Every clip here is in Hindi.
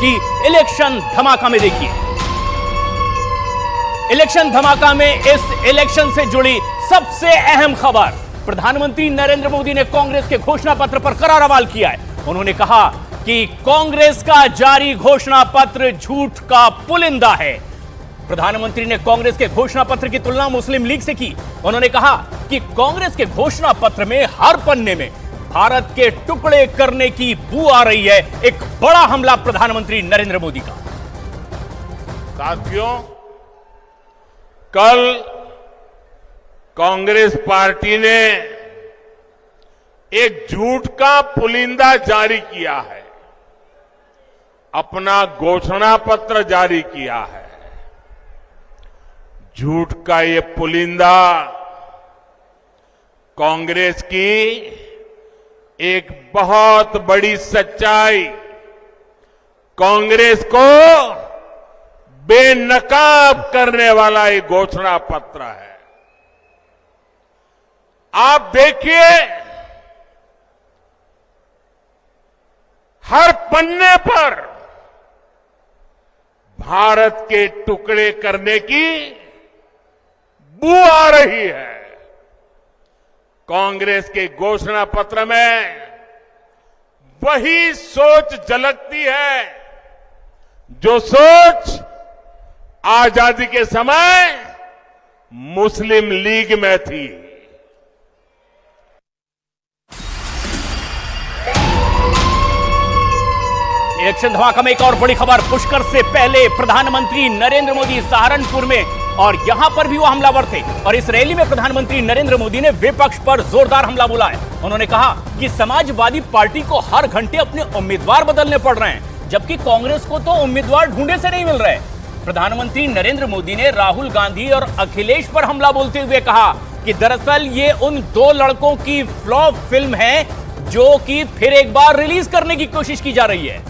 की इलेक्शन धमाका में देखिए। इलेक्शन धमाका में इस इलेक्शन से जुड़ी सबसे अहम खबर, प्रधानमंत्री नरेंद्र मोदी ने कांग्रेस के घोषणा पत्र पर करारा सवाल किया है। उन्होंने कहा कि कांग्रेस का जारी घोषणा पत्र झूठ का पुलिंदा है। प्रधानमंत्री ने कांग्रेस के घोषणा पत्र की तुलना मुस्लिम लीग से की। उन्होंने कहा कि कांग्रेस के घोषणा पत्र में हर पन्ने में भारत के टुकड़े करने की बू आ रही है। एक बड़ा हमला प्रधानमंत्री नरेंद्र मोदी का। साथियों, कल कांग्रेस पार्टी ने एक झूठ का पुलिंदा जारी किया है, अपना घोषणा पत्र जारी किया है। झूठ का ये पुलिंदा कांग्रेस की एक बहुत बड़ी सच्चाई, कांग्रेस को बेनकाब करने वाला एक घोषणा पत्र है। आप देखिए, हर पन्ने पर भारत के टुकड़े करने की बू आ रही है। कांग्रेस के घोषणा पत्र में वही सोच झलकती है जो सोच आजादी के समय मुस्लिम लीग में थी। इलेक्शन धमाका में एक और बड़ी खबर, पुष्कर से पहले प्रधानमंत्री नरेंद्र मोदी सहारनपुर में, और यहां पर भी वो हमलावर थे। और इस रैली में प्रधानमंत्री नरेंद्र मोदी ने विपक्ष पर जोरदार हमला बोला है। उन्होंने कहा कि समाजवादी पार्टी को हर घंटे अपने उम्मीदवार बदलने पड़ रहे हैं, जबकि कांग्रेस को तो उम्मीदवार ढूंढे से नहीं मिल रहे। प्रधानमंत्री नरेंद्र मोदी ने राहुल गांधी और अखिलेश पर हमला बोलते हुए कहा कि दरअसल ये उन दो लड़कों की फ्लॉप फिल्म है जो कि फिर एक बार रिलीज करने की कोशिश की जा रही है।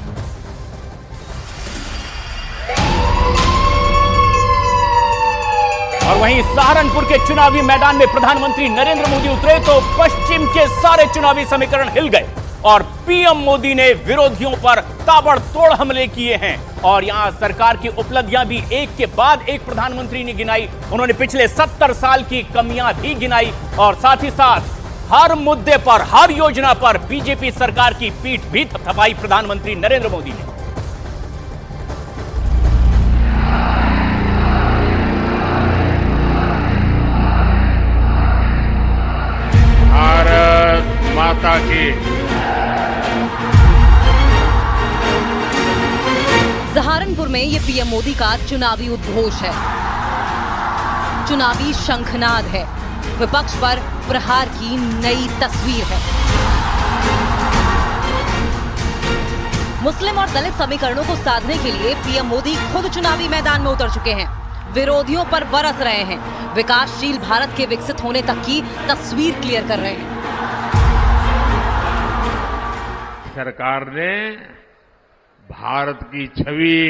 और वहीं सहारनपुर के चुनावी मैदान में प्रधानमंत्री नरेंद्र मोदी उतरे तो पश्चिम के सारे चुनावी समीकरण हिल गए और पीएम मोदी ने विरोधियों पर ताबड़तोड़ हमले किए हैं। और यहां सरकार की उपलब्धियां भी एक के बाद एक प्रधानमंत्री ने गिनाई। उन्होंने पिछले 70 साल की कमियां भी गिनाई और साथ ही साथ हर मुद्दे पर, हर योजना पर बीजेपी सरकार की पीठ भी थपथपाई प्रधानमंत्री नरेंद्र मोदी ने। भारत माता की। सहारनपुर में ये पीएम मोदी का चुनावी उद्घोष है, चुनावी शंखनाद है, विपक्ष पर प्रहार की नई तस्वीर है। मुस्लिम और दलित समीकरणों को साधने के लिए पीएम मोदी खुद चुनावी मैदान में उतर चुके हैं, विरोधियों पर बरस रहे हैं, विकासशील भारत के विकसित होने तक की तस्वीर क्लियर कर रहे हैं। सरकार ने भारत की छवि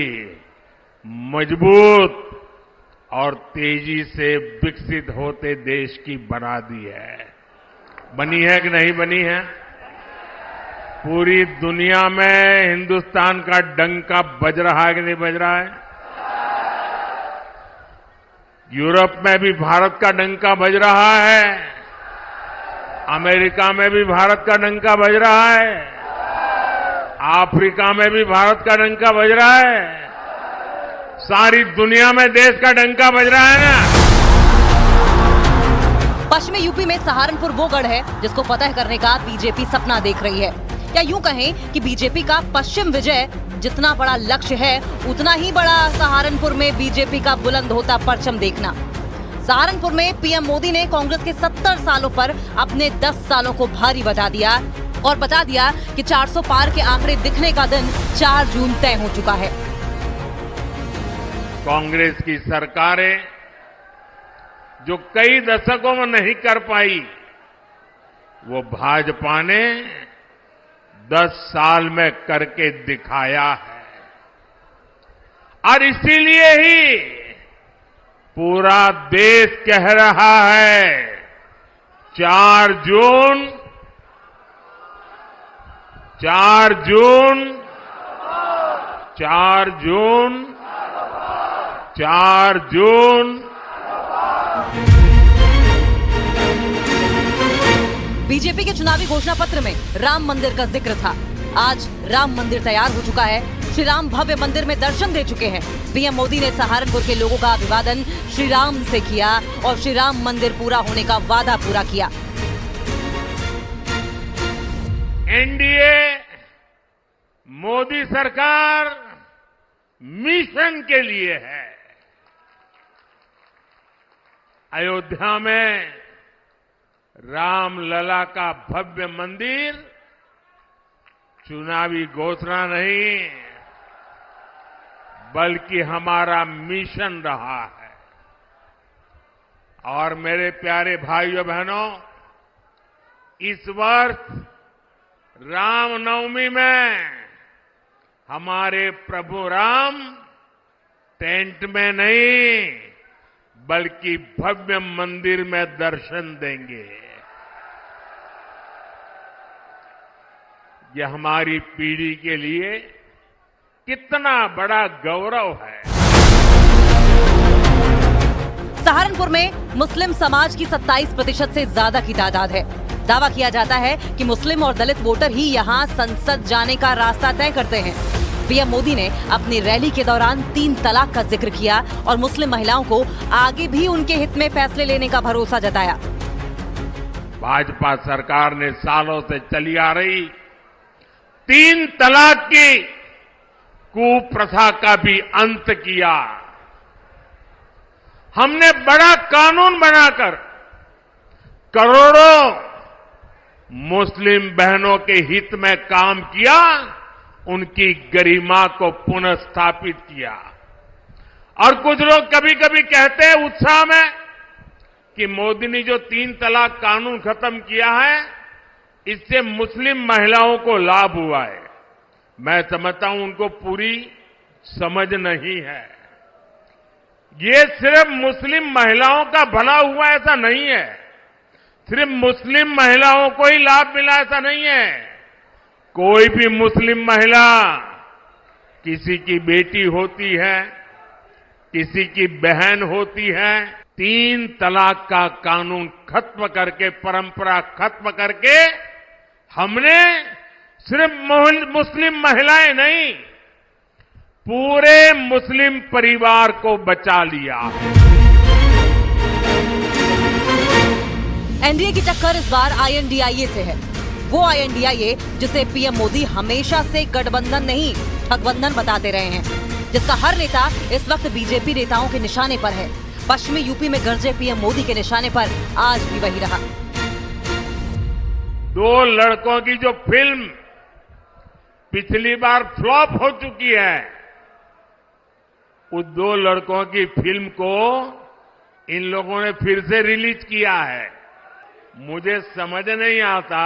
मजबूत और तेजी से विकसित होते देश की बना दी है। बनी है कि नहीं बनी है? पूरी दुनिया में हिंदुस्तान का डंका बज रहा है कि नहीं बज रहा है? यूरोप में भी भारत का डंका बज रहा है, अमेरिका में भी भारत का डंका बज रहा है, अफ्रीका में भी भारत का डंका बज रहा है, सारी दुनिया में देश का डंका बज रहा है ना। पश्चिमी यूपी में सहारनपुर वो गढ़ है जिसको फतह करने का बीजेपी सपना देख रही है, या यूं कहें कि बीजेपी का पश्चिम विजय जितना बड़ा लक्ष्य है, उतना ही बड़ा सहारनपुर में बीजेपी का बुलंद होता परचम देखना। सहारनपुर में पीएम मोदी ने कांग्रेस के 70 सालों पर अपने 10 सालों को भारी बता दिया और बता दिया कि 400 पार के आंकड़े दिखने का दिन 4 जून तय हो चुका है। कांग्रेस की सरकारें जो कई दशकों में नहीं कर पाई, वो भाजपा ने 10 साल में करके दिखाया है। और इसीलिए ही पूरा देश कह रहा है 4 जून 4 4 जून 4 जून बीजेपी के चुनावी घोषणा पत्र में राम मंदिर का जिक्र था। आज राम मंदिर तैयार हो चुका है। श्री राम भव्य मंदिर में दर्शन दे चुके हैं। पीएम मोदी ने सहारनपुर के लोगों का अभिवादन श्री राम से किया और श्री राम मंदिर पूरा होने का वादा पूरा किया। एनडीए मोदी सरकार मिशन के लिए है। अयोध्या में रामलला का भव्य मंदिर चुनावी घोषणा नहीं बल्कि हमारा मिशन रहा है। और मेरे प्यारे भाइयों बहनों, इस वर्ष रामनवमी में हमारे प्रभु राम टेंट में नहीं बल्कि भव्य मंदिर में दर्शन देंगे। यह हमारी पीढ़ी के लिए कितना बड़ा गौरव है। सहारनपुर में मुस्लिम समाज की 27% से ज्यादा की तादाद है। दावा किया जाता है कि मुस्लिम और दलित वोटर ही यहां संसद जाने का रास्ता तय करते हैं। पीएम मोदी ने अपनी रैली के दौरान 3 तलाक का जिक्र किया और मुस्लिम महिलाओं को आगे भी उनके हित में फैसले लेने का भरोसा जताया। भाजपा सरकार ने सालों से चली आ रही 3 तलाक की कुप्रथा का भी अंत किया। हमने बड़ा कानून बनाकर करोड़ों मुस्लिम बहनों के हित में काम किया, उनकी गरिमा को पुनः स्थापित किया। और कुछ लोग कभी कभी कहते हैं उत्साह में कि मोदी ने जो 3 तलाक कानून खत्म किया है इससे मुस्लिम महिलाओं को लाभ हुआ है। मैं समझता हूं उनको पूरी समझ नहीं है। ये सिर्फ मुस्लिम महिलाओं का भला हुआ ऐसा नहीं है, सिर्फ मुस्लिम महिलाओं को ही लाभ मिला ऐसा नहीं है। कोई भी मुस्लिम महिला किसी की बेटी होती है, किसी की बहन होती है, 3 तलाक का कानून खत्म करके, परंपरा खत्म करके हमने सिर्फ मुस्लिम महिलाएं नहीं पूरे मुस्लिम परिवार को बचा लिया। एनडीए की टक्कर इस बार आईएनडीआईए से है। वो आईएनडीआईए जिसे पीएम मोदी हमेशा से गठबंधन नहीं ठगबंधन बताते रहे हैं, जिसका हर नेता इस वक्त बीजेपी नेताओं के निशाने पर है। पश्चिमी यूपी में गरजे पीएम मोदी के निशाने पर आज भी वही रहा। 2 लड़कों की जो फिल्म पिछली बार फ्लॉप हो चुकी है, उस 2 लड़कों की फिल्म को इन लोगों ने फिर से रिलीज किया है। मुझे समझ नहीं आता